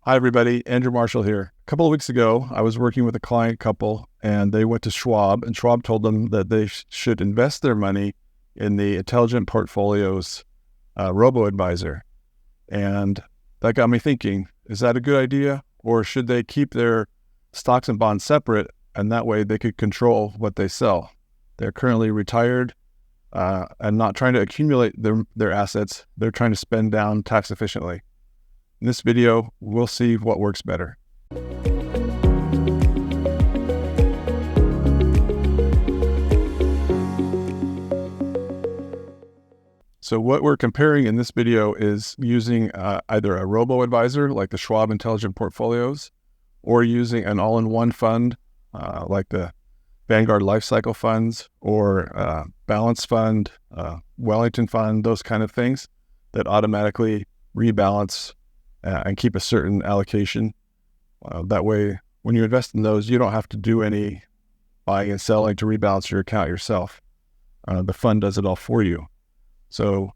Hi, everybody. Andrew Marshall here. A couple of weeks ago, I was working with a client couple, and they went to Schwab, and Schwab told them that they should invest their money in the Intelligent Portfolios robo-advisor. And that got me thinking, is that a good idea? Or should they keep their stocks and bonds separate, and that way they could control what they sell? They're currently retired and not trying to accumulate their assets. They're trying to spend down tax efficiently. In this video, we'll see what works better. So what we're comparing in this video is using either a robo-advisor like the Schwab Intelligent Portfolios, or using an all-in-one fund like the Vanguard Lifecycle funds, or Balance Fund, Wellington fund, those kind of things that automatically rebalance and keep a certain allocation. That way, when you invest in those, you don't have to do any buying and selling to rebalance your account yourself. The fund does it all for you. So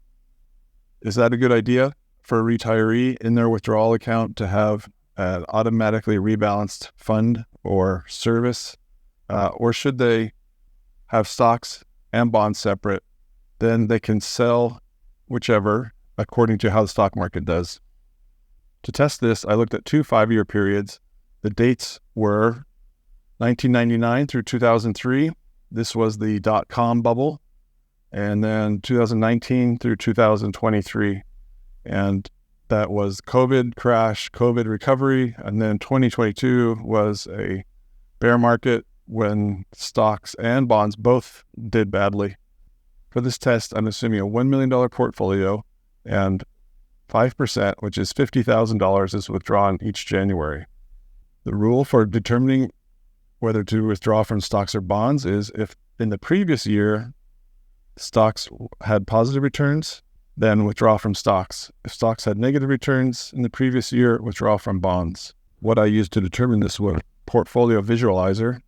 is that a good idea for a retiree in their withdrawal account to have an automatically rebalanced fund or service? Or should they have stocks and bonds separate? Then they can sell whichever according to how the stock market does. To test this, I looked at two 5-year periods. The dates were 1999 through 2003. This was the dotcom bubble. And then 2019 through 2023. And that was COVID crash, COVID recovery. And then 2022 was a bear market when stocks and bonds both did badly. For this test, I'm assuming a $1 million portfolio, and 5%, which is $50,000, is withdrawn each January. The rule for determining whether to withdraw from stocks or bonds is if in the previous year stocks had positive returns, then withdraw from stocks. If stocks had negative returns in the previous year, withdraw from bonds. What I used to determine this was Portfolio Visualizer.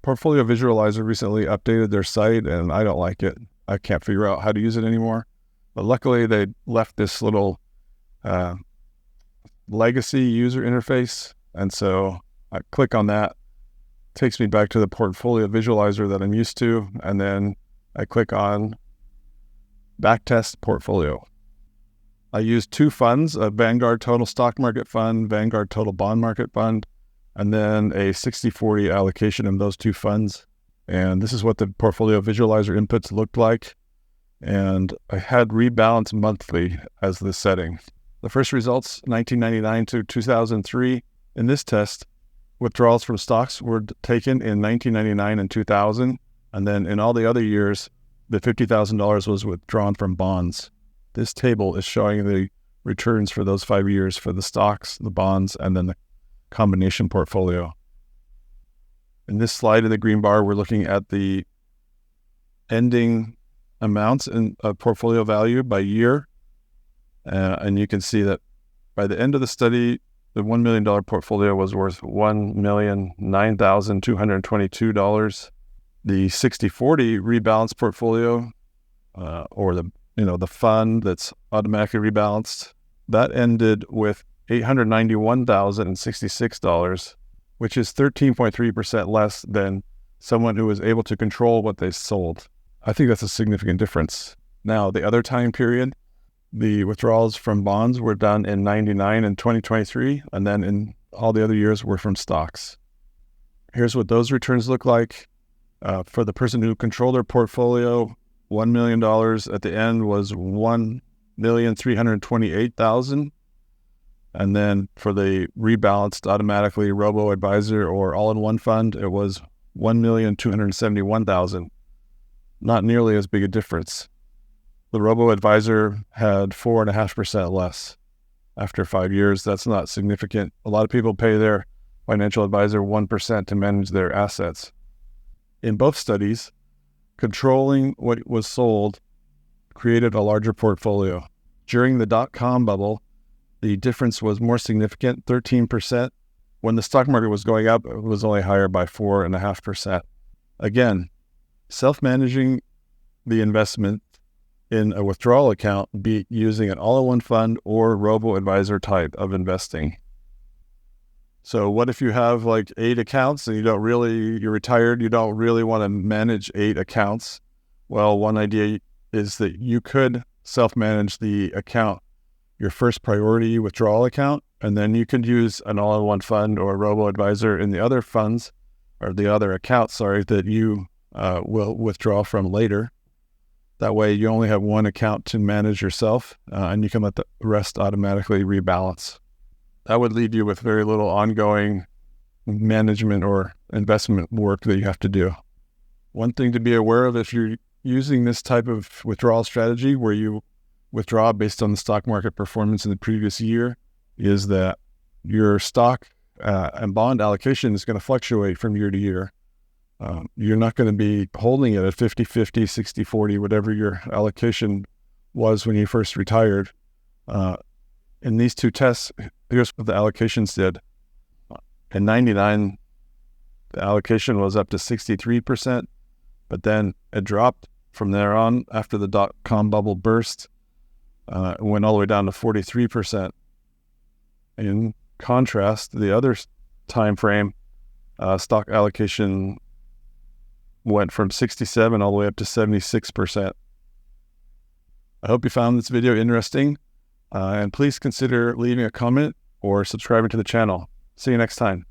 Portfolio Visualizer recently updated their site, and I don't like it. I can't figure out how to use it anymore. But luckily, they left this little legacy user interface, and so I click on that. It takes me back to the Portfolio Visualizer that I'm used to, and then I click on Backtest Portfolio. I use two funds, a Vanguard Total Stock Market Fund, Vanguard Total Bond Market Fund, and then a 60-40 allocation of those two funds. And this is what the Portfolio Visualizer inputs looked like. And I had rebalance monthly as the setting. The first results, 1999 to 2003. In this test, withdrawals from stocks were taken in 1999 and 2000. And then in all the other years, the $50,000 was withdrawn from bonds. This table is showing the returns for those 5 years for the stocks, the bonds, and then the combination portfolio. In this slide in the green bar, we're looking at the ending amounts in portfolio value by year. And you can see that by the end of the study, the $1 million portfolio was worth $1,009,222. The 60-40 rebalance portfolio, or the fund that's automatically rebalanced, that ended with $891,066, which is 13.3% less than someone who was able to control what they sold. I think that's a significant difference. Now, the other time period, the withdrawals from bonds were done in 99 and 2023, and then in all the other years were from stocks. Here's what those returns look like. For the person who controlled their portfolio, $1 million at the end was $1,328,000. And then for the rebalanced automatically robo-advisor or all-in-one fund, it was $1,271,000. Not nearly as big a difference. The robo-advisor had 4.5% less. After 5 years, that's not significant. A lot of people pay their financial advisor 1% to manage their assets. In both studies, controlling what was sold created a larger portfolio. During the dot-com bubble, the difference was more significant, 13%. When the stock market was going up, it was only higher by 4.5%. Again, self-managing the investment in a withdrawal account, be it using an all-in-one fund or robo-advisor type of investing. So what if you have like 8 accounts and you're retired, you don't really want to manage 8 accounts? Well, one idea is that you could self-manage the account, your first priority withdrawal account, and then you could use an all-in-one fund or a robo-advisor in the other funds, or the other accounts, that you will withdraw from later. That way you only have one account to manage yourself, and you can let the rest automatically rebalance. That would leave you with very little ongoing management or investment work that you have to do. One thing to be aware of if you're using this type of withdrawal strategy where you withdraw based on the stock market performance in the previous year is that your stock and bond allocation is going to fluctuate from year to year. You're not going to be holding it at 50-50, 60-40, whatever your allocation was when you first retired. In these 2 tests, here's what the allocations did. In 99, the allocation was up to 63%, but then it dropped from there on after the dot-com bubble burst. It went all the way down to 43%. In contrast, the other time frame, stock allocation went from 67 all the way up to 76%. I hope you found this video interesting. And please consider leaving a comment or subscribing to the channel. See you next time.